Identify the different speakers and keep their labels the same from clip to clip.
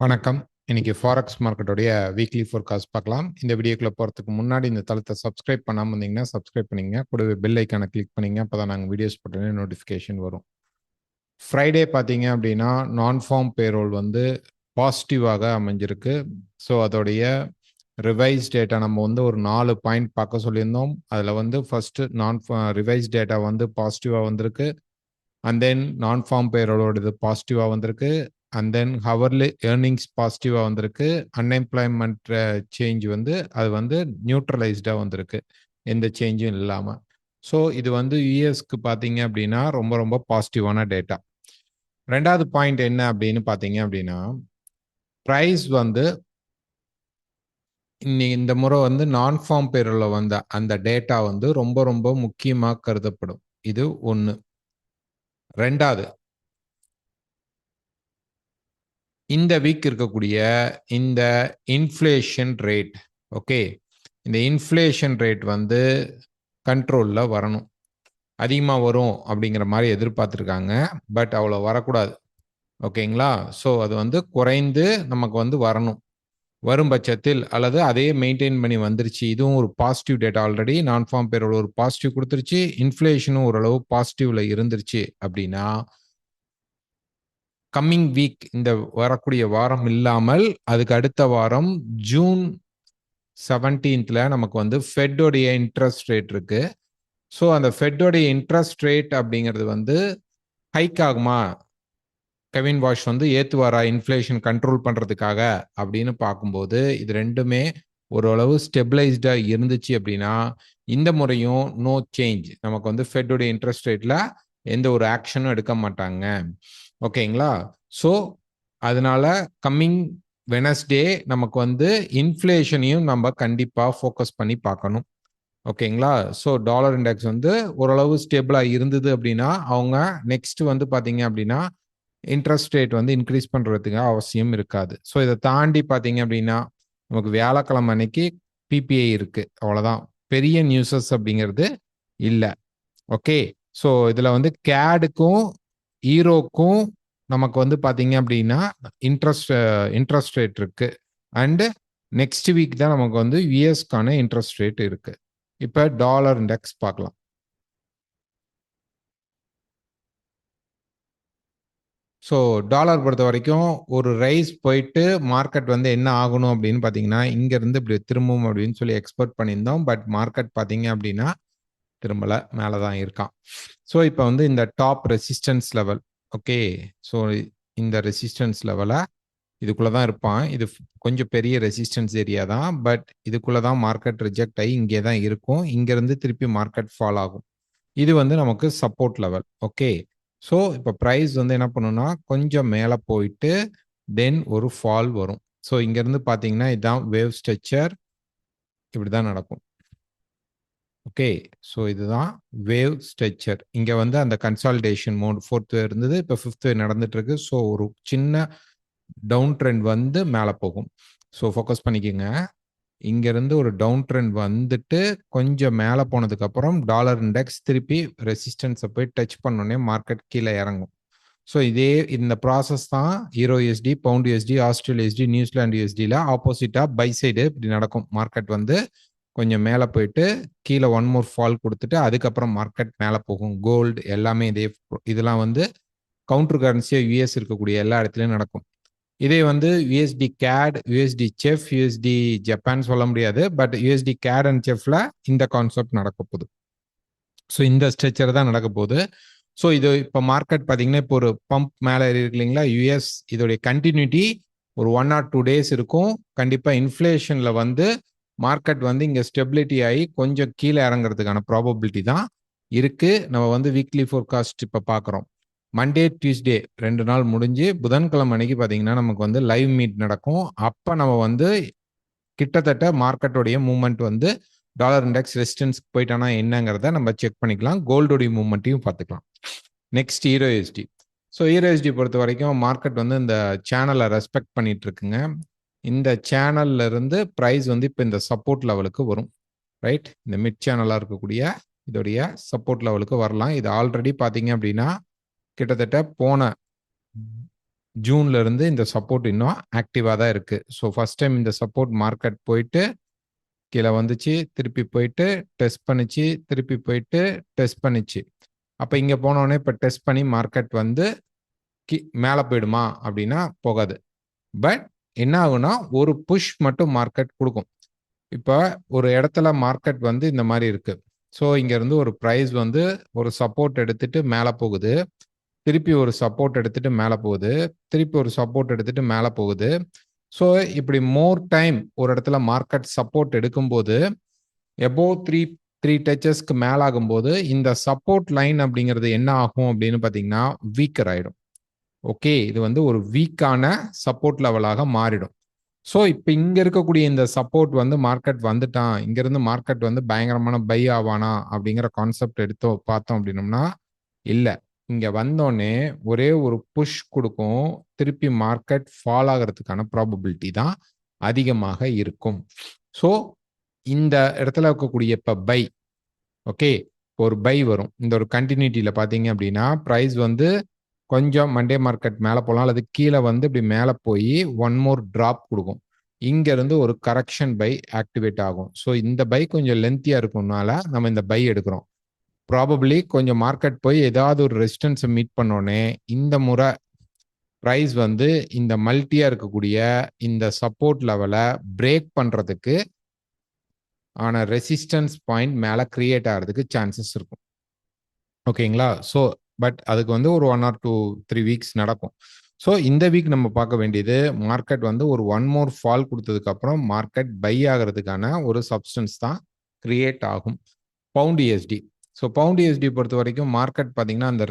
Speaker 1: வணக்கம். இன்னைக்கு forex மார்க்கெட்டோடைய weekly forecast பார்க்கலாம். இந்த வீடியோக்குள்ள போறதுக்கு முன்னாடி இந்த தளத்தை சப்ஸ்கிரைப் பண்ணாம இருந்தீங்கன்னா சப்ஸ்கிரைப் பண்ணிங்க. கூடவே பெல் ஐக்கானை கிளிக் பண்ணிங்க. அப்பதான் நாங்கள் வீடியோஸ் போட்டோன்னே நோட்டிஃபிகேஷன் வரும். ஃப்ரைடே பார்த்தீங்க அப்படின்னா நான் ஃபார்ம் பேரோல் வந்து பாசிட்டிவாக அமைஞ்சிருக்கு. ஸோ அதோடைய ரிவைஸ் டேட்டா நம்ம வந்து ஒரு 4 பாயிண்ட் பார்க்க சொல்லியிருந்தோம். அதில் வந்து ஃபர்ஸ்ட் ரிவைஸ் டேட்டா வந்து பாசிட்டிவாக வந்திருக்கு. அண்ட் தென் நான் ஃபார்ம் பேரோலோட இது பாசிட்டிவாக வந்திருக்கு. அண்ட் தென் ஹவர்லி ஏர்னிங்ஸ் பாசிட்டிவாக வந்திருக்கு. அன்எம்ப்ளாய்மெண்ட் சேஞ்ச் வந்து அது வந்து நியூட்ரலைஸ்டாக வந்திருக்கு, எந்த சேஞ்சும் இல்லாமல். ஸோ இது வந்து யூஎஸ்க்கு பார்த்தீங்க அப்படின்னா ரொம்ப ரொம்ப பாசிட்டிவான டேட்டா. ரெண்டாவது பாயிண்ட் என்ன அப்படின்னு பார்த்தீங்க அப்படின்னா, ப்ரைஸ் வந்து இந்த முறை வந்து நான் ஃபார்ம் பேரோல வந்த அந்த டேட்டா வந்து ரொம்ப ரொம்ப முக்கியமாக கருதப்படும். இது ஒன்று. ரெண்டாவது, இந்த வீக் இருக்கக்கூடிய இந்த இன்ஃப்ளேஷன் ரேட், ஓகே, இந்த இன்ஃப்ளேஷன் ரேட் வந்து கண்ட்ரோலில் வரணும். அதிகமாக வரும் அப்படிங்கிற மாதிரி எதிர்பார்த்துருக்காங்க. பட் அவ்வளோ வரக்கூடாது. ஓகேங்களா? ஸோ அது வந்து குறைந்து நமக்கு வந்து வரணும். வரும் பட்சத்தில் அல்லது அதே மெயின்டைன் பண்ணி வந்துருச்சு. இதுவும் ஒரு பாசிட்டிவ் டேட்டா. ஆல்ரெடி நான் ஃபார்ம் பேரோட ஒரு பாசிட்டிவ் கொடுத்துருச்சு. இன்ஃப்ளேஷனும் ஓரளவு பாசிட்டிவ்ல இருந்துருச்சு அப்படின்னா, கம்மிங் வீக் இந்த வரக்கூடிய வாரம் இல்லாமல் அதுக்கு அடுத்த வாரம் ஜூன் 17th நமக்கு வந்து ஃபெட்டோடைய இன்ட்ரெஸ்ட் ரேட் இருக்கு. ஸோ அந்த ஃபெட்டோடைய இன்ட்ரெஸ்ட் ரேட் அப்படிங்கிறது வந்து ஹைக் ஆகுமா, கெவின் வாஷ் வந்து ஏத்துவாரா இன்ஃப்ளேஷன் கண்ட்ரோல் பண்றதுக்காக அப்படின்னு பார்க்கும்போது இது ரெண்டுமே ஓரளவு ஸ்டெபிளைஸ்டா இருந்துச்சு அப்படின்னா இந்த முறையும் நோ சேஞ்ச், நமக்கு வந்து ஃபெட்டோடைய இன்ட்ரெஸ்ட் ரேட்ல எந்த ஒரு ஆக்ஷனும் எடுக்க மாட்டாங்க. ஓகேங்களா? ஸோ அதனால கம்மிங் வெனஸ்டே நமக்கு வந்து இன்ஃப்ளேஷனையும் நம்ம கண்டிப்பாக ஃபோக்கஸ் பண்ணி பார்க்கணும். ஓகேங்களா? ஸோ டாலர் இண்டெக்ஸ் வந்து ஓரளவு ஸ்டேபிளாக இருந்தது அப்படின்னா அவங்க நெக்ஸ்ட் வந்து பார்த்தீங்க அப்படின்னா இன்ட்ரெஸ்ட் ரேட் வந்து இன்க்ரீஸ் பண்ணுறதுக்கு அவசியம் இருக்காது. ஸோ இதை தாண்டி பார்த்தீங்க அப்படின்னா நமக்கு வியாழக்கிழமை அன்னைக்கு பிபிஐ இருக்கு, அவ்வளோதான். பெரிய நியூஸஸ் அப்படிங்கிறது இல்லை. ஓகே, ஸோ இதில் வந்து கேடுக்கும் ஈரோக்கும் நமக்கு வந்து பார்த்தீங்க அப்படின்னா இன்ட்ரெஸ்ட் ரேட் இருக்கு. அண்டு நெக்ஸ்ட் வீக் தான் நமக்கு வந்து யூஎஸ்க்கான இன்ட்ரெஸ்ட் ரேட் இருக்கு. இப்போ டாலர் இண்டெக்ஸ் பார்க்கலாம். ஸோ டாலர் பொறுத்த வரைக்கும் ஒரு ரைஸ் போயிட்டு மார்க்கெட் வந்து என்ன ஆகணும் அப்படின்னு பார்த்தீங்கன்னா இங்கேருந்து இப்படி திரும்பவும் அப்படின்னு சொல்லி எக்ஸ்பெக்ட் பண்ணியிருந்தோம். பட் மார்க்கெட் பார்த்தீங்க அப்படின்னா திரும்பலை, மேலே தான் இருக்கான். ஸோ இப்போ வந்து இந்த top resistance level, okay, so இந்த ரெசிஸ்டன்ஸ் லெவலை இதுக்குள்ளே தான் இருப்பான். இது கொஞ்சம் பெரிய ரெசிஸ்டன்ஸ் ஏரியா தான். பட் இதுக்குள்ளே தான் மார்க்கெட் ரிஜெக்ட் ஆகி இங்கே தான் இருக்கும். இங்கேருந்து திருப்பி மார்க்கெட் ஃபால் ஆகும். இது வந்து நமக்கு சப்போர்ட் லெவல். ஓகே, ஸோ இப்போ ப்ரைஸ் வந்து என்ன பண்ணுன்னா கொஞ்சம் மேலே போயிட்டு தென் ஒரு ஃபால் வரும். ஸோ இங்கேருந்து பார்த்தீங்கன்னா இதுதான் வேவ் ஸ்ட்ரக்சர், இப்படி தான் நடக்கும். ஓகே, ஸோ இதுதான் வேவ் ஸ்ட்ரக்சர். இங்கே வந்து அந்த கன்சாலிடேஷன் மோட் 4th வேவ் இருந்தது, இப்போ 5th வேவ் நடந்துட்டு இருக்கு. ஸோ ஒரு சின்ன டவுன் ட்ரெண்ட் வந்து மேலே போகும். ஸோ ஃபோக்கஸ் பண்ணிக்கோங்க. இங்கேருந்து ஒரு டவுன் ட்ரெண்ட் வந்துட்டு கொஞ்சம் மேலே போனதுக்கப்புறம் டாலர் இண்டெக்ஸ் திருப்பி ரெசிஸ்டன்ஸை போய் டச் பண்ணோடனே மார்க்கெட் கீழே இறங்கும். ஸோ இதே இந்த ப்ராசஸ் தான் euro USD, pound USD, Australia USD, New Zealand யூஎஸ்டியில் ஆப்போசிட்டாக பை சைடு இப்படி நடக்கும். மார்க்கெட் வந்து கொஞ்சம் மேலே போயிட்டு கீழே ஒன் மோர் ஃபால் கொடுத்துட்டு அதுக்கப்புறம் மார்க்கெட் மேலே போகும். கோல்டு எல்லாமே இதெல்லாம் வந்து கவுண்டர் கரன்சியாக யூஎஸ் இருக்கக்கூடிய எல்லா இடத்துலையும் நடக்கும். இதே வந்து USD CAD, USD chef, USD Japan சொல்ல முடியாது. பட் யூஎஸ்டி கேட் அண்ட் செஃப்ல இந்த கான்செப்ட் நடக்க போகுது. ஸோ இந்த ஸ்ட்ரக்சர் தான் நடக்க போகுது. ஸோ இது இப்போ மார்க்கெட் பார்த்தீங்கன்னா இப்போ ஒரு பம்ப் மேலே இருக்கு இல்லைங்களா யூஎஸ், இதோடைய கண்டினியூட்டி ஒரு 1 or 2 days இருக்கும். கண்டிப்பாக இன்ஃப்ளேஷனில் வந்து மார்க்கெட் வந்து இங்கே ஸ்டெபிலிட்டி ஆகி கொஞ்சம் கீழே இறங்குறதுக்கான ப்ராபபிலிட்டி தான் இருக்கு. நம்ம வந்து வீக்லி ஃபோர்காஸ்ட் இப்போ பார்க்குறோம். மண்டே டியூஸ்டே 2 நாள் முடிஞ்சு புதன்கிழமை அன்னைக்கு பார்த்தீங்கன்னா நமக்கு வந்து லைவ் மீட் நடக்கும். அப்போ நம்ம வந்து கிட்டத்தட்ட மார்க்கெட்டோடைய மூவ்மெண்ட் வந்து டாலர் இண்டெக்ஸ் ரெசிஸ்டன்ஸ்க்கு போயிட்டானா என்னங்கிறத நம்ம செக் பண்ணிக்கலாம். கோல்டோடைய மூவ்மெண்ட்டையும் பார்த்துக்கலாம். நெக்ஸ்ட் ஈரோ யூஎஸ்டி. ஸோ ஈரோ யூஎஸ்டி பொறுத்த வரைக்கும் மார்க்கெட் வந்து இந்த சேனலை ரெஸ்பெக்ட் பண்ணிட்டு இருக்குங்க. இந்த சேனல்ல இருந்து ப்ரைஸ் வந்து இப்போ இந்த சப்போர்ட் லெவலுக்கு வரும். ரைட், இந்த மிட் சேனலாக இருக்கக்கூடிய இதோடைய சப்போர்ட் லெவலுக்கு வரலாம். இது ஆல்ரெடி பார்த்தீங்க அப்படின்னா கிட்டத்தட்ட போன ஜூன்ல இருந்து இந்த சப்போர்ட் இன்னும் ஆக்டிவாக தான் இருக்கு. ஸோ ஃபர்ஸ்ட் டைம் இந்த சப்போர்ட் மார்க்கெட் போயிட்டு கீழே வந்துச்சு, திருப்பி போயிட்டு டெஸ்ட் பண்ணிச்சு, திருப்பி போயிட்டு டெஸ்ட் பண்ணிச்சு. அப்போ இங்கே போனோடனே இப்போ டெஸ்ட் பண்ணி மார்க்கெட் வந்து மேலே போயிடுமா அப்படின்னா போகாது. பட் என்ன ஆகுனா ஒரு புஷ் மட்டும் மார்க்கெட் கொடுக்கும். இப்போ ஒரு இடத்துல மார்க்கெட் வந்து இந்த மாதிரி இருக்கு. ஸோ இங்கேருந்து ஒரு ப்ரைஸ் வந்து ஒரு சப்போர்ட் எடுத்துட்டு மேலே போகுது, திருப்பி ஒரு சப்போர்ட் எடுத்துட்டு மேலே போகுது, திருப்பி ஒரு சப்போர்ட் எடுத்துட்டு மேலே போகுது. ஸோ இப்படி மோர் டைம் ஒரு இடத்துல மார்க்கெட் சப்போர்ட் எடுக்கும்போது எபோவ் த்ரீ டச்சஸ்க்கு மேலே ஆகும்போது இந்த சப்போர்ட் லைன் அப்படிங்கிறது என்ன ஆகும் அப்படின்னு பார்த்தீங்கன்னா வீக்கர் ஆகிடும். ஓகே, இது வந்து ஒரு வீக்கான சப்போர்ட் லெவலாக மாறிடும். ஸோ இப்போ இங்கே இருக்கக்கூடிய இந்த சப்போர்ட் வந்து மார்க்கெட் வந்துட்டான், இங்கேருந்து மார்க்கெட் வந்து பயங்கரமான பை ஆவானா அப்படிங்கிற கான்செப்ட் எடுத்தோம் பார்த்தோம் அப்படின்னோம்னா இல்லை. இங்கே வந்தோடனே ஒரே ஒரு புஷ் கொடுக்கும், திருப்பி மார்க்கெட் ஃபால் ஆகிறதுக்கான ப்ராபபிலிட்டி தான் அதிகமாக இருக்கும். ஸோ இந்த இடத்துல இருக்கக்கூடிய இப்போ பை, ஓகே, ஒரு பை வரும். இந்த ஒரு கண்டினியூட்டியில் பார்த்தீங்க அப்படின்னா ப்ரைஸ் வந்து கொஞ்சம் மண்டே மார்க்கெட் மேலே போகலாம், அல்லது கீழே வந்து இப்படி மேலே போய் ஒன் மோர் ட்ராப் கொடுக்கும். இங்கேருந்து ஒரு கரெக்ஷன் பை ஆக்டிவேட் ஆகும். ஸோ இந்த பை கொஞ்சம் லென்த்தியாக இருக்கும்னால நம்ம இந்த பை எடுக்கிறோம். ப்ராபபிளி கொஞ்சம் மார்க்கெட் போய் ஏதாவது ஒரு ரெசிஸ்டன்ஸை மீட் பண்ணோடனே இந்த முறை ப்ரைஸ் வந்து இந்த மல்டியாக இருக்கக்கூடிய இந்த சப்போர்ட் லெவலை பிரேக் பண்ணுறதுக்கு ஆன ரெசிஸ்டன்ஸ் பாயிண்ட் மேலே கிரியேட் ஆகிறதுக்கு சான்சஸ் இருக்கும். ஓகேங்களா? ஸோ பட் அதுக்கு வந்து ஒரு 1 or 2-3 வீக்ஸ் நடக்கும். ஸோ இந்த வீக் நம்ம பார்க்க வேண்டியது மார்க்கெட் வந்து ஒரு ஒன் மோர் ஃபால் கொடுத்ததுக்கப்புறம் மார்க்கெட் பை ஆகிறதுக்கான ஒரு சப்ஸ்டன்ஸ் தான் கிரியேட் ஆகும். Pound USD. So pound USD பொறுத்த வரைக்கும் மார்க்கெட் பார்த்தீங்கன்னா அந்த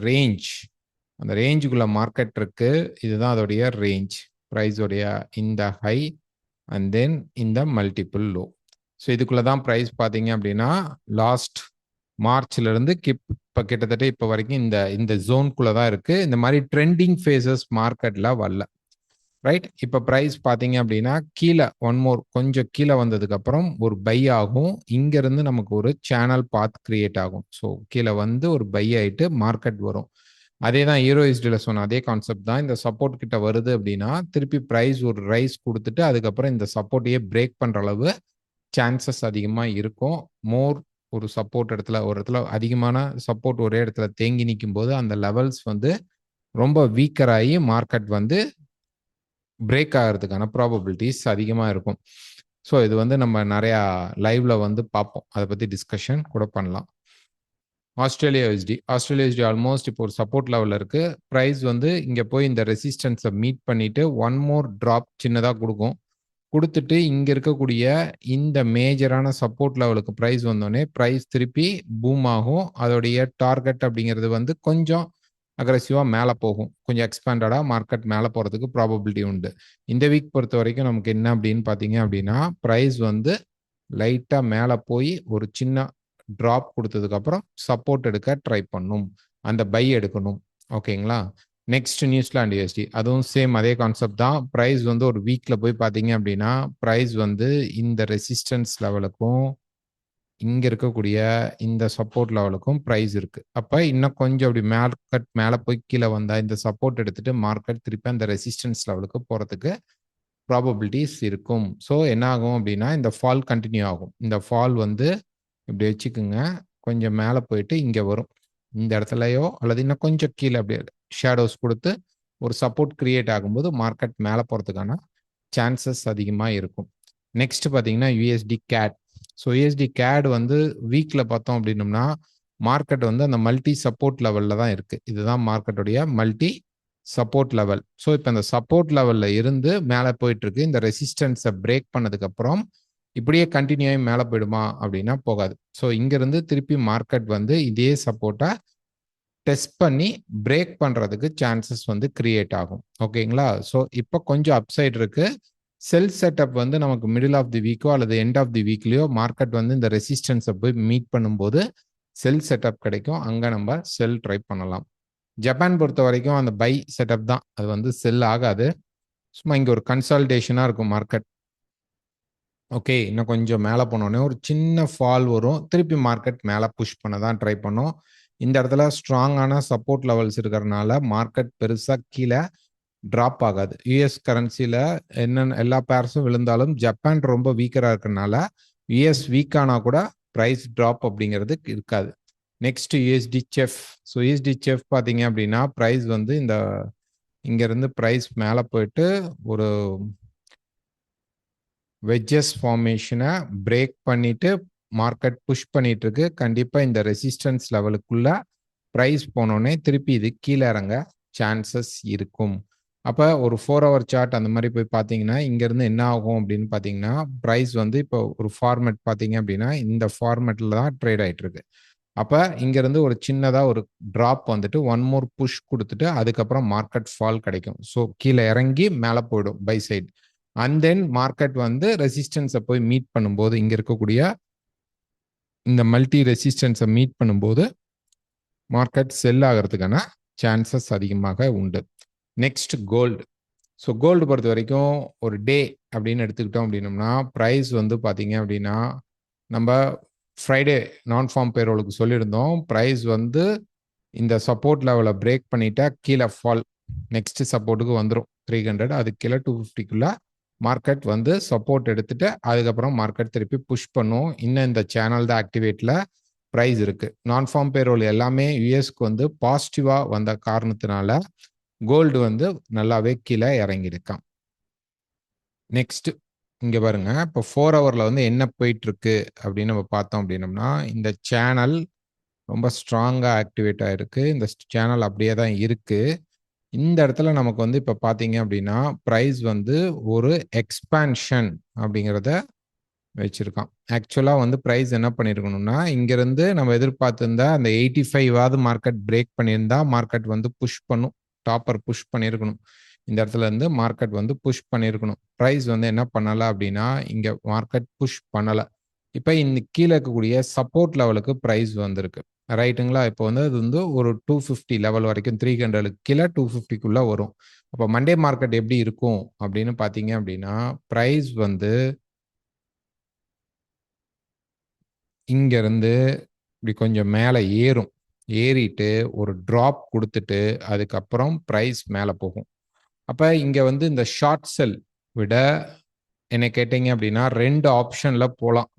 Speaker 1: ரேஞ்சுக்குள்ள மார்க்கெட் இருக்கு. இதுதான் அதோடைய ரேஞ்ச், ப்ரைஸோடைய இந்த ஹை அண்ட் தென் இந்த மல்டிபிள் லோ. ஸோ இதுக்குள்ள தான் ப்ரைஸ் பார்த்தீங்க அப்படின்னா லாஸ்ட் மார்ச்ல இருந்து இப்போ கிட்டத்தட்ட இப்போ வரைக்கும் இந்த ஜோனுக்குள்ள தான் இருக்கு. இந்த மாதிரி ட்ரெண்டிங் ஃபேஸஸ் மார்க்கெட்ல வரல, ரைட்? இப்போ ப்ரைஸ் பார்த்தீங்க அப்படின்னா கீழே ஒன் மோர் கொஞ்சம் கீழே வந்ததுக்கு அப்புறம் ஒரு பை ஆகும். இங்கிருந்து நமக்கு ஒரு சேனல் பாத் கிரியேட் ஆகும். ஸோ கீழே வந்து ஒரு பை ஆயிட்டு மார்க்கெட் வரும். அதே தான் யூரோஎஸ்டியில் சொன்ன அதே கான்செப்ட் தான். இந்த சப்போர்ட் கிட்ட வருது அப்படின்னா திருப்பி ப்ரைஸ் ஒரு ரைஸ் கொடுத்துட்டு அதுக்கப்புறம் இந்த சப்போர்ட்டையே பிரேக் பண்ற அளவு சான்சஸ் அதிகமாக இருக்கும். மோர் ஒரு சப்போர்ட் ஒரு இடத்துல அதிகமான சப்போர்ட் ஒரே இடத்துல தேங்கி நிற்கும் போது அந்த லெவல்ஸ் வந்து ரொம்ப வீக்கர் ஆகி மார்க்கெட் வந்து பிரேக் ஆகிறதுக்கான ப்ராபபிலிட்டிஸ் அதிகமாக இருக்கும். ஸோ இது வந்து நம்ம நிறையா லைவ்ல வந்து பார்ப்போம், அதை பற்றி டிஸ்கஷன் கூட பண்ணலாம். ஆஸ்திரேலியா யூஎஸ்டி ஆல்மோஸ்ட் இப்போ ஒரு சப்போர்ட் லெவலில் இருக்கு. ப்ரைஸ் வந்து இங்கே போய் இந்த ரெசிஸ்டன்ஸை மீட் பண்ணிட்டு ஒன் மோர் ட்ராப் சின்னதாக கொடுத்துட்டு இங்கே இருக்கக்கூடிய இந்த மேஜரான சப்போர்ட் லெவலுக்கு ப்ரைஸ் வந்தோடனே ப்ரைஸ் திருப்பி பூம் ஆகும். அதோடைய டார்கெட் அப்படிங்கிறது வந்து கொஞ்சம் அக்ரெசிவாக மேலே போகும், கொஞ்சம் எக்ஸ்பேண்டடாக மார்க்கெட் மேலே போகிறதுக்கு ப்ராபபிலிட்டி உண்டு. இந்த வீக் பொறுத்த வரைக்கும் நமக்கு என்ன அப்படின்னு பார்த்தீங்க அப்படின்னா ப்ரைஸ் வந்து லைட்டாக மேலே போய் ஒரு சின்ன ட்ராப் கொடுத்ததுக்கப்புறம் சப்போர்ட் எடுக்க ட்ரை பண்ணும், அந்த பை எடுக்கணும். ஓகேங்களா? நெக்ஸ்ட் நியூசிலாந்து யூஎஸ்டி, அதுவும் சேம் அதே கான்செப்ட் தான். ப்ரைஸ் வந்து ஒரு வீக்கில் போய் பார்த்தீங்க அப்படின்னா ப்ரைஸ் வந்து இந்த ரெசிஸ்டன்ஸ் லெவலுக்கும் இங்கே இருக்கக்கூடிய இந்த சப்போர்ட் லெவலுக்கும் ப்ரைஸ் இருக்கு. அப்போ இன்னும் கொஞ்சம் அப்படி மார்க்கெட் மேலே போய் கீழே வந்தால் இந்த சப்போர்ட் எடுத்துட்டு மார்க்கெட் திருப்பி அந்த ரெசிஸ்டன்ஸ் லெவலுக்கு போகிறதுக்கு ப்ராபபிலிட்டிஸ் இருக்கும். ஸோ என்ன ஆகும் அப்படின்னா இந்த ஃபால் கண்டினியூ ஆகும். இந்த ஃபால் வந்து இப்படி வச்சுக்குங்க, கொஞ்சம் மேலே போயிட்டு இங்கே வரும், இந்த இடத்துலையோ அல்லது இன்னும் கொஞ்சம் கீழே அப்படியே ஷேடோஸ் கொடுத்து ஒரு சப்போர்ட் கிரியேட் ஆகும்போது மார்க்கெட் மேலே போகிறதுக்கான சான்சஸ் அதிகமாக இருக்கும். நெக்ஸ்ட் பார்த்தீங்கன்னா USD CAD. So USD CAD வந்து வீக்கில் பார்த்தோம் அப்படின்னோம்னா மார்க்கெட் வந்து அந்த மல்டி சப்போர்ட் லெவலில் தான் இருக்குது. இதுதான் மார்க்கெட்டுடைய மல்டி சப்போர்ட் லெவல். ஸோ இப்போ இந்த சப்போர்ட் லெவலில் இருந்து மேலே போயிட்டு இருக்கு. இந்த ரெசிஸ்டன்ஸை பிரேக் பண்ணதுக்கப்புறம் இப்படியே கண்டினியூ ஆகி மேலே போயிடுமா அப்படின்னா போகாது. ஸோ இங்கேருந்து திருப்பி மார்க்கெட் வந்து இதே சப்போர்ட்டை டெஸ்ட் பண்ணி பிரேக் பண்ணுறதுக்கு சான்சஸ் வந்து கிரியேட் ஆகும். ஓகேங்களா? ஸோ இப்போ கொஞ்சம் அப்சைட் இருக்கு. செல் செட்டப் வந்து நமக்கு மிடில் ஆஃப் தி வீக்கோ அல்லது எண்ட் ஆஃப் தி வீக்லேயோ மார்க்கெட் வந்து இந்த ரெசிஸ்டன்ஸை போய் மீட் பண்ணும்போது செல் செட்டப் கிடைக்கும், அங்கே நம்ம செல் ட்ரை பண்ணலாம். ஜப்பான் பொறுத்த வரைக்கும் அந்த பை செட்டப் தான், அது வந்து செல் ஆகாது. சும்மா இங்கே ஒரு கன்சால்டேஷனாக இருக்கும் மார்க்கெட். ஓகே, இன்னும் கொஞ்சம் மேலே போனோடனே ஒரு சின்ன ஃபால் வரும், திருப்பி மார்க்கெட் மேலே புஷ் பண்ண தான் ட்ரை பண்ணும். இந்த இடத்துல ஸ்ட்ராங்கான சப்போர்ட் லெவல்ஸ் இருக்கிறதுனால மார்க்கெட் பெருசாக கீழே ட்ராப் ஆகாது. யுஎஸ் கரன்சியில் என்னென்ன எல்லா பேர்ஸும் விழுந்தாலும் ஜப்பான் ரொம்ப வீக்கராக இருக்கிறனால யுஎஸ் வீக்கானா கூட ப்ரைஸ் ட்ராப் அப்படிங்கிறது இருக்காது. Next USD chef. So USD chef பார்த்தீங்க அப்படின்னா ப்ரைஸ் வந்து இந்த இங்கேருந்து ப்ரைஸ் மேலே போயிட்டு ஒரு வெஜ்ஜஸ் ஃபார்மேஷனை பிரேக் பண்ணிட்டு மார்க்கெட் புஷ் பண்ணிட்டு இருக்கு. கண்டிப்பாக இந்த ரெசிஸ்டன்ஸ் லெவலுக்குள்ள ப்ரைஸ் போனோடனே திருப்பி இது கீழே இறங்க சான்சஸ் இருக்கும். அப்போ ஒரு 4 hour சார்ட் அந்த மாதிரி போய் பார்த்தீங்கன்னா இங்கேருந்து என்ன ஆகும் அப்படின்னு பார்த்தீங்கன்னா ப்ரைஸ் வந்து இப்போ ஒரு ஃபார்மேட் பார்த்தீங்க அப்படின்னா இந்த ஃபார்மேட்டில் தான் ட்ரேட் ஆகிட்டு இருக்கு. அப்போ இங்கேருந்து ஒரு சின்னதாக ஒரு ட்ராப் வந்துட்டு ஒன் மோர் புஷ் கொடுத்துட்டு அதுக்கப்புறம் மார்க்கெட் ஃபால் கிடைக்கும். ஸோ கீழே இறங்கி மேலே போயிடும் buy side. And then market வந்து ரெசிஸ்டன்ஸை போய் மீட் பண்ணும்போது இங்கே இருக்கக்கூடிய இந்த மல்டி ரெசிஸ்டன்ஸை மீட் பண்ணும்போது மார்க்கெட் செல் ஆகிறதுக்கான சான்சஸ் அதிகமாக உண்டு. Next gold. ஸோ கோல்டு பொறுத்த வரைக்கும் ஒரு டே அப்படின்னு எடுத்துக்கிட்டோம் அப்படின்னோம்னா ப்ரைஸ் வந்து பார்த்தீங்க அப்படின்னா நம்ம ஃப்ரைடே நான் ஃபார்ம் பேரோலுக்கு சொல்லியிருந்தோம் ப்ரைஸ் வந்து இந்த சப்போர்ட் லெவலை பிரேக் பண்ணிட்டா கீழே ஃபால் நெக்ஸ்ட் சப்போர்ட்டுக்கு வந்துடும் 300. அதுக்கு கீழே 250க்குள்ள மார்க்கெட் வந்து சப்போர்ட் எடுத்துட்டு அதுக்கப்புறம் மார்க்கெட் திருப்பி புஷ் பண்ணும். இன்னும் இந்த சேனல் தான் ஆக்டிவேட்டில் ப்ரைஸ் இருக்கு. நான் ஃபார்ம் பேரோல் எல்லாமே யூஎஸ்க்கு வந்து பாசிட்டிவாக வந்த காரணத்தினால கோல்டு வந்து நல்லாவே கீழே இறங்கியிருக்கான். நெக்ஸ்ட் இங்கே பாருங்க, இப்போ 4 hourல வந்து என்ன போயிட்டு இருக்கு அப்படின்னு நம்ம பார்த்தோம் அப்படின்னம்னா இந்த சேனல் ரொம்ப ஸ்ட்ராங்காக ஆக்டிவேட் ஆகிருக்கு. இந்த சேனல் அப்படியே தான் இருக்கு. இந்த இடத்துல நமக்கு வந்து இப்போ பார்த்தீங்க அப்படின்னா ப்ரைஸ் வந்து ஒரு எக்ஸ்பான்ஷன் அப்படிங்கிறத வச்சிருக்கான். ஆக்சுவலாக வந்து ப்ரைஸ் என்ன பண்ணியிருக்கணும்னா இங்கேருந்து நம்ம எதிர்பார்த்துருந்தா அந்த 85 மார்க்கெட் பிரேக் பண்ணியிருந்தா மார்க்கெட் வந்து புஷ் பண்ணும், டாப்பர் புஷ் பண்ணியிருக்கணும். இந்த இடத்துல இருந்து மார்க்கெட் வந்து புஷ் பண்ணியிருக்கணும். ப்ரைஸ் வந்து என்ன பண்ணலை அப்படின்னா இங்கே மார்க்கெட் புஷ் பண்ணலை. இப்போ இந்த கீழே இருக்கக்கூடிய சப்போர்ட் லெவலுக்கு ப்ரைஸ் வந்திருக்கு, ரைட்டுங்களா? இப்போ வந்து அது வந்து ஒரு 250 லெவல் வரைக்கும் 300 கீழே 250க்குள்ளே வரும். அப்போ மண்டே மார்க்கெட் எப்படி இருக்கும் அப்படின்னு பார்த்தீங்க அப்படின்னா ப்ரைஸ் வந்து இங்கேருந்து இப்படி கொஞ்சம் மேலே ஏறும், ஏறிட்டு ஒரு ட்ராப் கொடுத்துட்டு அதுக்கப்புறம் ப்ரைஸ் மேலே போகும். அப்போ இங்கே வந்து இந்த ஷார்ட் செல் விட என்ன கேட்டீங்க அப்படின்னா 2 ஆப்ஷனில் போகலாம்.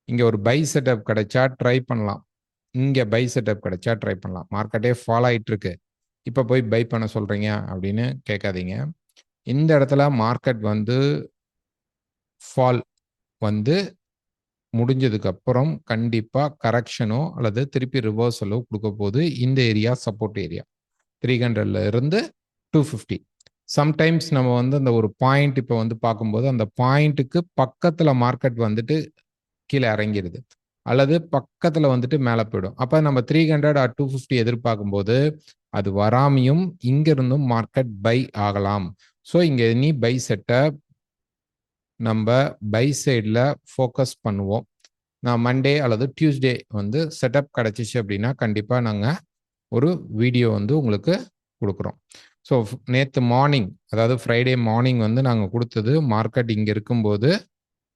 Speaker 1: இங்கே ஒரு பை செட்டப் கிடைச்சா ட்ரை பண்ணலாம், இங்கே பை செட்டப் கிடைச்சா ட்ரை பண்ணலாம். மார்க்கெட்டே ஃபால் ஆகிட்டு இருக்கு, இப்போ போய் பை பண்ண சொல்கிறீங்க அப்படின்னு கேட்காதீங்க. இந்த இடத்துல மார்க்கெட் வந்து ஃபால் வந்து முடிஞ்சதுக்கு அப்புறம் கண்டிப்பா கரெக்ஷனோ அல்லது திருப்பி ரிவர்சலோ கொடுக்க போது இந்த ஏரியா சப்போர்ட் ஏரியா 300ல இருந்து 250. சம்டைம்ஸ் நம்ம வந்து அந்த ஒரு பாயிண்ட் இப்போ வந்து பார்க்கும்போது அந்த பாயிண்ட்டுக்கு பக்கத்துல மார்க்கெட் வந்துட்டு கீழே இறங்கிடுது அல்லது பக்கத்துல வந்துட்டு மேலே போயிடும். அப்ப நம்ம 300 or 250 எதிர்பார்க்கும்போது அது வராமையும் இங்க இருந்தும் மார்க்கெட் பை ஆகலாம். ஸோ இங்க நீ பை செட்டப் நம்ம பை சைடில் ஃபோக்கஸ் பண்ணுவோம். நான் மண்டே அல்லது டியூஸ்டே வந்து செட்டப் கிடச்சிச்சு அப்படின்னா கண்டிப்பாக நாங்கள் ஒரு வீடியோ வந்து உங்களுக்கு கொடுக்குறோம். ஸோ நேற்று மார்னிங், அதாவது ஃப்ரைடே மார்னிங் வந்து நாங்கள் கொடுத்தது மார்க்கெட் இங்கே இருக்கும்போது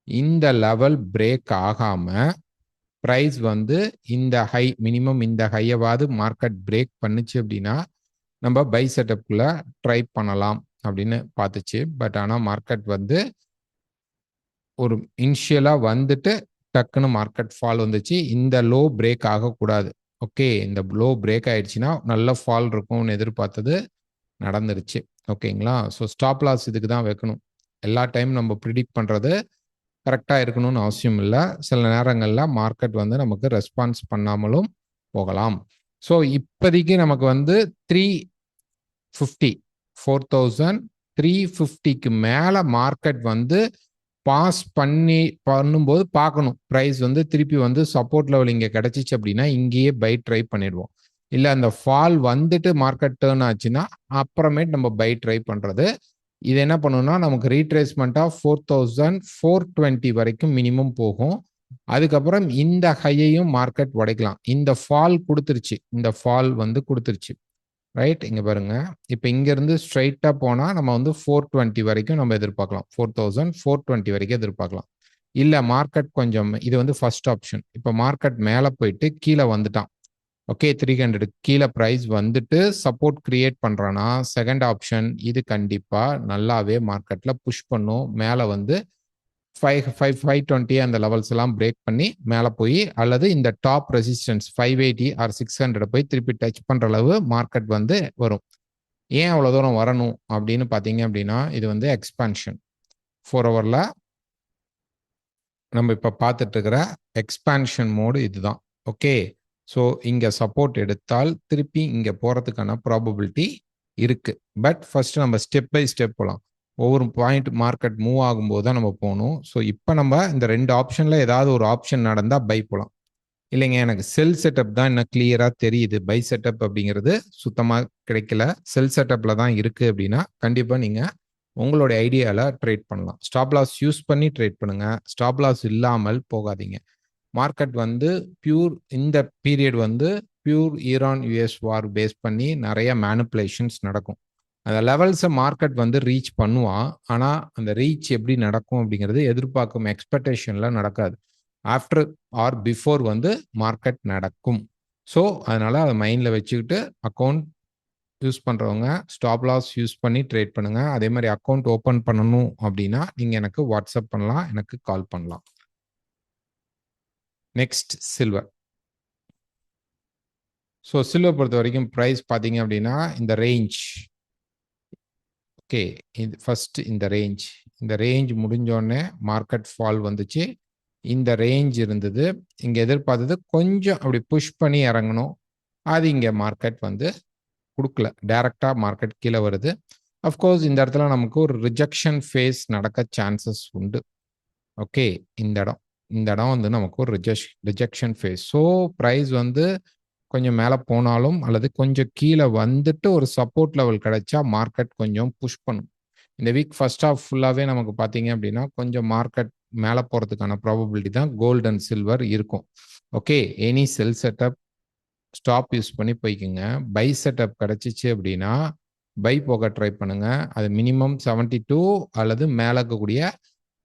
Speaker 1: இந்த லெவல் பிரேக் ஆகாமல் ப்ரைஸ் வந்து இந்த ஹை மினிமம் இந்த ஹையவாவது மார்க்கெட் பிரேக் பண்ணுச்சு அப்படின்னா நம்ம பை செட்டப்புக்குள்ளே ட்ரை பண்ணலாம் அப்படின்னு பார்த்துச்சு. பட் ஆனால் மார்க்கெட் வந்து ஒரு இனிஷியலாக வந்துட்டு டக்குன்னு மார்க்கெட் ஃபால் வந்துச்சு. இந்த லோ பிரேக் ஆகக்கூடாது. ஓகே, இந்த லோ பிரேக் ஆயிடுச்சுன்னா நல்ல ஃபால் இருக்கும்னு எதிர்பார்த்தது நடந்துருச்சு. ஓகேங்களா? ஸோ ஸ்டாப் லாஸ் இதுக்கு தான் வைக்கணும். எல்லா டைம் நம்ம ப்ரிடிக்ட் பண்ணுறது கரெக்டாக இருக்கணும்னு அவசியம் இல்லை. சில நேரங்களில் மார்க்கெட் வந்து நமக்கு ரெஸ்பான்ஸ் பண்ணாமலும் போகலாம். ஸோ இப்போதைக்கு நமக்கு வந்து 4,350க்கு மேலே மார்க்கெட் வந்து பாஸ் பண்ணும்போது பார்க்கணும். ப்ரைஸ் வந்து திருப்பி வந்து சப்போர்ட் லெவல் இங்கே கிடைச்சிச்சு அப்படின்னா இங்கேயே பை ட்ரை பண்ணிடுவோம். இல்லை அந்த ஃபால் வந்துட்டு மார்க்கெட் டேர்ன் ஆச்சுன்னா அப்புறமேட்டு நம்ம பை ட்ரை பண்ணுறது. இது என்ன பண்ணணும்னா நமக்கு ரீட்ரேஸ்மெண்ட்டாக 4,420 வரைக்கும் மினிமம் போகும். அதுக்கப்புறம் இந்த ஹையையும் மார்க்கெட் உடைக்கலாம். இந்த ஃபால் கொடுத்துருச்சு, இந்த ஃபால் வந்து கொடுத்துருச்சு, ரைட்? இங்கே பாருங்க, இப்போ இங்கேருந்து ஸ்ட்ரைட்டாக போனால் நம்ம வந்து 420 வரைக்கும் நம்ம எதிர்பார்க்கலாம். 4,420 வரைக்கும் எதிர்பார்க்கலாம். இல்லை மார்க்கெட் கொஞ்சம், இது வந்து ஃபர்ஸ்ட் ஆப்ஷன். இப்போ மார்க்கெட் மேலே போயிட்டு கீழே வந்துட்டான், ஓகே 300 கீழே ப்ரைஸ் வந்துட்டு சப்போர்ட் கிரியேட் பண்ணுறான்னா செகண்ட் ஆப்ஷன் இது கண்டிப்பாக நல்லாவே மார்க்கெட்டில் புஷ் பண்ணும். மேலே வந்து 520 அந்த லெவல்ஸ் எல்லாம் பிரேக் பண்ணி மேலே போய் அல்லது இந்த டாப் ரெசிஸ்டன்ஸ் 580 ஆர் 600 போய் திருப்பி டச் பண்ணுற அளவு மார்க்கெட் வந்து வரும். ஏன் அவ்வளோ தூரம் வரணும் அப்படின்னு பார்த்தீங்க அப்படின்னா இது வந்து எக்ஸ்பான்ஷன் 4 ஹவரில் நம்ம இப்போ பார்த்துட்டு இருக்கிற எக்ஸ்பான்ஷன் மோடு இதுதான். ஓகே, ஸோ இங்கே சப்போர்ட் எடுத்தால் திருப்பி இங்கே போகிறதுக்கான ப்ராபபிலிட்டி இருக்குது. பட் ஃபர்ஸ்ட் நம்ம ஸ்டெப் பை ஸ்டெப் போகலாம். ஒவ்வொரு பாயிண்ட் மார்க்கெட் மூவ் ஆகும்போது தான் நம்ம போகணும். ஸோ இப்போ நம்ம இந்த 2 ஆப்ஷனில் ஏதாவது ஒரு ஆப்ஷன் நடந்தால் பை போகலாம். இல்லைங்க எனக்கு செல் செட்டப் தான் இன்னும் கிளியராக தெரியுது, பை செட்டப் அப்படிங்கிறது சுத்தமாக கிடைக்கல, செல் செட்டப்பில் தான் இருக்குது அப்படின்னா கண்டிப்பாக நீங்கள் உங்களுடைய ஐடியாவில் ட்ரேட் பண்ணலாம். ஸ்டாப் லாஸ் யூஸ் பண்ணி ட்ரேட் பண்ணுங்கள், ஸ்டாப் லாஸ் இல்லாமல் போகாதீங்க. மார்க்கெட் வந்து பியூர் இந்த பீரியட் வந்து பியூர் ஈரான் யூஎஸ் வார் பேஸ் பண்ணி நிறைய மேனிப்புலேஷன்ஸ் நடக்கும். அந்த லெவல்ஸை மார்க்கெட் வந்து ரீச் பண்ணுவான். ஆனால் அந்த ரீச் எப்படி நடக்கும் அப்படிங்கிறது எதிர்பார்க்கும் எக்ஸ்பெக்டேஷனில் நடக்காது. ஆஃப்டர் ஆர் பிஃபோர் வந்து மார்க்கெட் நடக்கும். ஸோ அதனால் அதை மைண்டில் வச்சுக்கிட்டு அக்கௌண்ட் யூஸ் பண்ணுறவங்க ஸ்டாப் லாஸ் யூஸ் பண்ணி ட்ரேட் பண்ணுங்கள். அதே மாதிரி அக்கௌண்ட் ஓப்பன் பண்ணணும் அப்படின்னா நீங்கள் எனக்கு வாட்ஸ்அப் பண்ணலாம், எனக்கு கால் பண்ணலாம். Next silver. ஸோ சில்வர் பொறுத்த வரைக்கும் ப்ரைஸ் பார்த்தீங்க அப்படின்னா இந்த ரேஞ்ச். ஓகே, இது ஃபர்ஸ்ட் இந்த ரேஞ்ச் முடிஞ்சோடனே மார்க்கெட் ஃபால் வந்துச்சு. இந்த ரேஞ்ச் இருந்தது, இங்கே எதிர்பார்த்தது கொஞ்சம் அப்படி புஷ் பண்ணி இறங்கணும். அது இங்கே மார்க்கெட் வந்து கொடுக்கல, டைரக்டாக மார்க்கெட் கீழே வருது. அஃப்கோர்ஸ் இந்த இடத்துல நமக்கு ஒரு ரிஜெக்ஷன் ஃபேஸ் நடக்க சான்சஸ் உண்டு. ஓகே, இந்த இடம் வந்து நமக்கு ஒரு ரிஜெக்ஷன் ஃபேஸ். ஸோ ப்ரைஸ் வந்து கொஞ்சம் மேலே போனாலும் அல்லது கொஞ்சம் கீழே வந்துட்டு ஒரு சப்போர்ட் லெவல் கிடைச்சா மார்க்கெட் கொஞ்சம் புஷ் பண்ணும். இந்த வீக் ஃபர்ஸ்ட் ஹாஃப் ஃபுல்லாகவே நமக்கு பார்த்தீங்க அப்படின்னா கொஞ்சம் மார்க்கெட் மேலே போகிறதுக்கான ப்ராபபிலிட்டி தான் கோல்டு அண்ட் சில்வர் இருக்கும். ஓகே, எனி செல் செட்டப் ஸ்டாப் யூஸ் பண்ணி போய்க்குங்க. பை செட்டப் கிடச்சிச்சு அப்படின்னா பை போக ட்ரை பண்ணுங்க. அது மினிமம் 72 அல்லது மேலே இருக்கக்கூடிய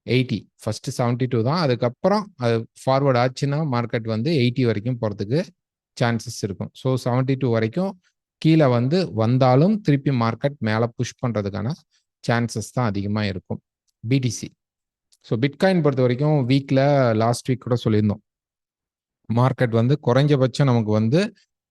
Speaker 1: 80. ஃபர்ஸ்ட் 72 தான், அதுக்கப்புறம் அது ஃபார்வர்ட் ஆச்சுன்னா மார்க்கெட் வந்து 80 வரைக்கும் போகிறதுக்கு சான்சஸ் இருக்கும். ஸோ 72 வரைக்கும் கீழே வந்து வந்தாலும் திருப்பி மார்க்கெட் மேலே புஷ் பண்ணுறதுக்கான சான்சஸ் தான் அதிகமாக இருக்கும். பிடிசி. ஸோ பிட்காயின் பொறுத்த வரைக்கும் வீக்கில் லாஸ்ட் வீக் கூட சொல்லியிருந்தோம், மார்க்கெட் வந்து குறைஞ்சபட்சம் நமக்கு வந்து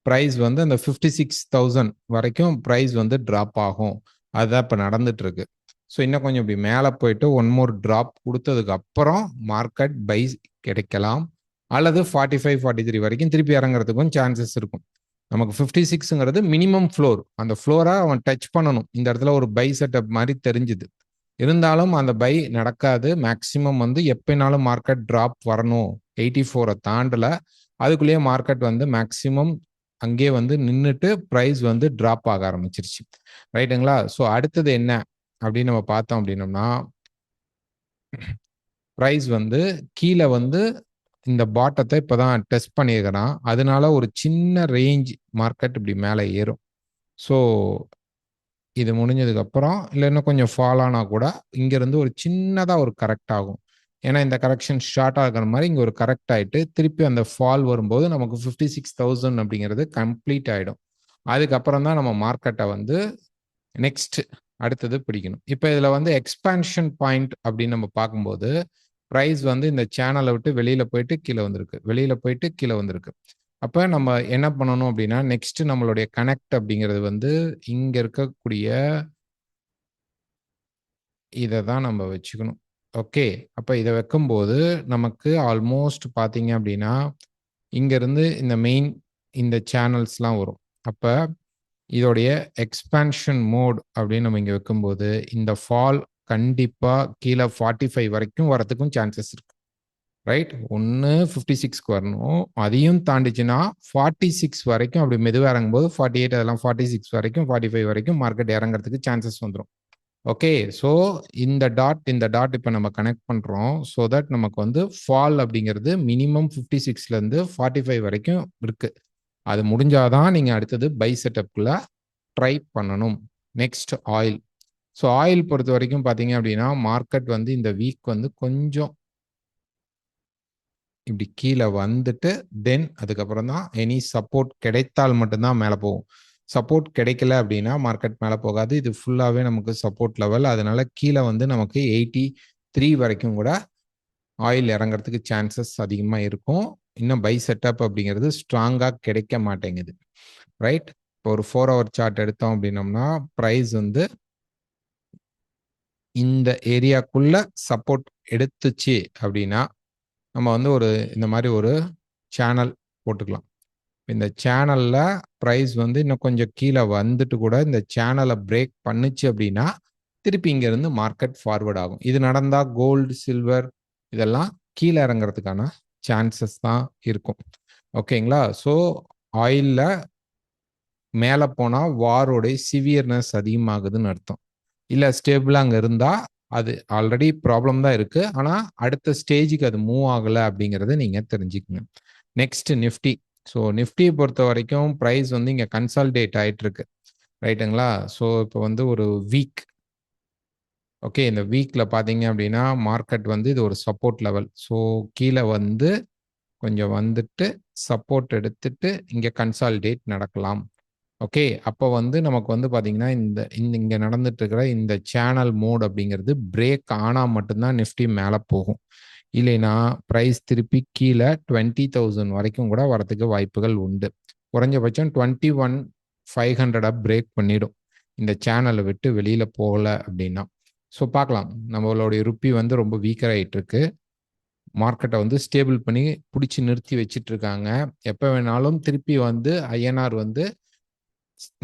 Speaker 1: ப்ரைஸ் வந்து அந்த 56,000 வரைக்கும் ப்ரைஸ் வந்து ட்ராப் ஆகும். அதுதான் இப்போ நடந்துட்டு இருக்கு. ஸோ இன்னும் கொஞ்சம் இப்படி மேலே போயிட்டு ஒன் மோர் ட்ராப் கொடுத்ததுக்கு அப்புறம் மார்க்கெட் பை கிடைக்கலாம். அல்லது 45, 43 வரைக்கும் திருப்பி இறங்குறதுக்கும் சான்சஸ் இருக்கும். நமக்கு 56ங்கிறது மினிமம் ஃப்ளோர். அந்த ஃப்ளோரை அவன் டச் பண்ணணும். இந்த இடத்துல ஒரு பை செட்டப் மாதிரி தெரிஞ்சுது. இருந்தாலும் அந்த பை நடக்காது. மேக்சிமம் வந்து எப்பனாலும் மார்க்கெட் ட்ராப் வரணும். 84 தாண்டல, அதுக்குள்ளேயே மார்க்கெட் வந்து மேக்சிமம் அங்கேயே வந்து நின்றுட்டு ப்ரைஸ் வந்து ட்ராப் ஆக ஆரம்பிச்சிருச்சு. ரைட்டுங்களா? ஸோ அடுத்தது என்ன அப்படின்னு நம்ம பார்த்தோம் அப்படின்னோம்னா, ப்ரைஸ் வந்து கீழே வந்து இந்த பாட்டத்தை இப்போதான் டெஸ்ட் பண்ணியிருக்கிறான். அதனால ஒரு சின்ன ரேஞ்ச் மார்க்கெட் இப்படி மேலே ஏறும். ஸோ இது முடிஞ்சதுக்கப்புறம் இல்லை இன்னும் கொஞ்சம் ஃபால் ஆனால் கூட இங்கேருந்து ஒரு சின்னதாக ஒரு கரெக்ட் ஆகும். ஏன்னா இந்த கரெக்ஷன் ஷார்ட்டாக இருக்கிற மாதிரி இங்கே ஒரு கரெக்ட் ஆகிட்டு திருப்பி அந்த ஃபால் வரும்போது நமக்கு 56,000 அப்படிங்கிறது கம்ப்ளீட் ஆகிடும். அதுக்கப்புறம் தான் நம்ம மார்க்கெட்டை வந்து நெக்ஸ்ட் அடுத்தது பிடிக்கணும். இப்போ இதில் வந்து எக்ஸ்பான்ஷன் பாயிண்ட் அப்படின்னு நம்ம பார்க்கும்போது ப்ரைஸ் வந்து இந்த சேனலை விட்டு வெளியில் போயிட்டு கீழே வந்திருக்கு. அப்போ நம்ம என்ன பண்ணணும் அப்படின்னா நெக்ஸ்ட் நம்மளுடைய கனெக்ட் அப்படிங்கிறது வந்து இங்கே இருக்கக்கூடிய இதை தான் நம்ம வச்சுக்கணும். ஓகே, அப்போ இதை வைக்கும்போது நமக்கு ஆல்மோஸ்ட் பார்த்தீங்க அப்படின்னா இங்கேருந்து இந்த மெயின் இந்த சேனல்ஸ்லாம் வரும். அப்போ இதோடைய எக்ஸ்பான்ஷன் மோட் அப்படின்னு நம்ம இங்கே வைக்கும்போது இந்த ஃபால் கண்டிப்பாக கீழே 45 வரைக்கும் வரதுக்கும் சான்சஸ் இருக்கு. ரைட், ஒன்று 56க்கு வரணும், அதையும் தாண்டிச்சுன்னா 46 வரைக்கும் அப்படி மெதுவாக இறங்கும்போது 48 அதெல்லாம் 46 வரைக்கும் 45 வரைக்கும் மார்க்கெட் இறங்குறதுக்கு சான்சஸ் வந்துடும். ஓகே, ஸோ இந்த டாட் இப்போ நம்ம கனெக்ட் பண்ணுறோம். ஸோ தட் நமக்கு வந்து ஃபால் அப்படிங்கிறது மினிமம் 56லேருந்து 45 வரைக்கும் இருக்குது. அது முடிஞ்சாதான் நீங்கள் அடுத்தது பை செட்டப்குள்ள ட்ரை பண்ணணும். Next oil. ஸோ ஆயில் பொறுத்த வரைக்கும் பார்த்தீங்க அப்படின்னா மார்க்கெட் வந்து இந்த வீக் வந்து கொஞ்சம் இப்படி கீழே வந்துட்டு தென் அதுக்கப்புறம் தான் எனி சப்போர்ட் கிடைத்தால் மட்டும்தான் மேலே போகும். சப்போர்ட் கிடைக்கல அப்படின்னா மார்க்கெட் மேலே போகாது. இது ஃபுல்லாகவே நமக்கு சப்போர்ட் லெவல். அதனால கீழே வந்து நமக்கு 83 வரைக்கும் கூட ஆயில் இறங்குறதுக்கு சான்சஸ் அதிகமாக இருக்கும். இன்னும் பை செட்டப் அப்படிங்கிறது ஸ்ட்ராங்காக கிடைக்க மாட்டேங்குது. ரைட். இப்போ ஒரு 4 ஹவர் சார்ட் எடுத்தோம் அப்படின்னோம்னா ப்ரைஸ் வந்து இந்த ஏரியாக்குள்ள சப்போர்ட் எடுத்துச்சு அப்படின்னா நம்ம வந்து ஒரு இந்த மாதிரி ஒரு சேனல் போட்டுக்கலாம். இந்த சேனல்ல ப்ரைஸ் வந்து இன்னும் கொஞ்சம் கீழே வந்துட்டு கூட இந்த சேனலை பிரேக் பண்ணுச்சு அப்படின்னா திருப்பி இங்கேருந்து மார்க்கெட் ஃபார்வர்ட் ஆகும். இது நடந்தால் கோல்டு சில்வர் இதெல்லாம் கீழே இறங்குறதுக்கான சான்சஸ் தான் இருக்கும். ஓகேங்களா? ஸோ ஆயிலில் மேலே போனால் வாரோடைய சிவியர்னஸ் அதிகமாகுதுன்னு அர்த்தம். இல்லை ஸ்டேபிளாக அங்கே இருந்தால் அது ஆல்ரெடி ப்ராப்ளம் தான் இருக்குது. ஆனால் அடுத்த ஸ்டேஜுக்கு அது மூவ் ஆகலை அப்படிங்கிறத நீங்கள் தெரிஞ்சுக்கங்க. Next Nifty. ஸோ நிஃப்டியை பொறுத்த வரைக்கும் ப்ரைஸ் வந்து இங்கே கன்சால்டேட் ஆகிட்டு இருக்கு. ரைட்டுங்களா? ஸோ இப்போ வந்து ஒரு வீக். ஓகே, இந்த வீக்கில் பார்த்தீங்க அப்படின்னா மார்க்கெட் வந்து இது ஒரு சப்போர்ட் லெவல். ஸோ கீழே வந்து கொஞ்சம் வந்துட்டு சப்போர்ட் எடுத்துட்டு இங்கே கன்சால்டேட் நடக்கலாம். ஓகே, அப்போ வந்து நமக்கு வந்து பார்த்தீங்கன்னா இந்த இங்கே நடந்துட்டு இருக்கிற இந்த சேனல் மோட் அப்படிங்கிறது பிரேக் ஆனால் மட்டும்தான் நிஃப்டி மேலே போகும். இல்லைன்னா ப்ரைஸ் திருப்பி கீழே 20,000 வரைக்கும் கூட வரதுக்கு வாய்ப்புகள் உண்டு. குறைஞ்சபட்சம் 21,500 பிரேக் பண்ணிடும் இந்த சேனலை விட்டு வெளியில் போகலை அப்படின்னா. ஸோ பார்க்கலாம். நம்மளுடைய ருப்பி வந்து ரொம்ப வீக்கர் ஆகிட்டு இருக்கு. மார்க்கெட்டை வந்து ஸ்டேபிள் பண்ணி பிடிச்சி நிறுத்தி வச்சிட்டு இருக்காங்க. எப்போ வேணாலும் திருப்பி வந்து ஐஎன்ஆர் வந்து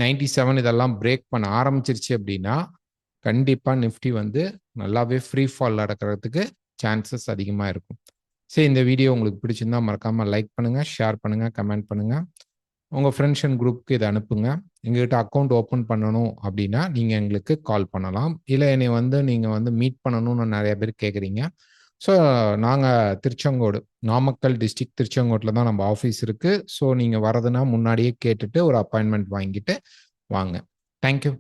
Speaker 1: 97 இதெல்லாம் பிரேக் பண்ண ஆரம்பிச்சிருச்சு அப்படின்னா கண்டிப்பாக நிஃப்டி வந்து நல்லாவே ஃப்ரீ ஃபால் நடக்கிறதுக்கு சான்சஸ் அதிகமாக இருக்கும். சரி, இந்த வீடியோ உங்களுக்கு பிடிச்சிருந்தா மறக்காமல் லைக் பண்ணுங்கள், ஷேர் பண்ணுங்கள், கமெண்ட் பண்ணுங்கள். உங்கள் ஃப்ரெண்ட்ஸ் அண்ட் குரூப்புக்கு இதை அனுப்புங்க. எங்ககிட்ட அக்கௌண்ட் ஓப்பன் பண்ணணும் அப்படின்னா நீங்கள் எங்களுக்கு கால் பண்ணலாம். இல்லை என்னை வந்து நீங்கள் வந்து மீட் பண்ணணும்னு நிறைய பேர் கேட்குறீங்க. ஸோ நாங்கள் திருச்செங்கோடு, நாமக்கல் டிஸ்ட்ரிக்ட் திருச்செங்கோட்டில் தான் நம்ம ஆஃபீஸ் இருக்குது. ஸோ நீங்கள் வரதுன்னா முன்னாடியே கேட்டுட்டு ஒரு அப்பாயின்மெண்ட் வாங்கிட்டு வாங்க. தேங்க்யூ.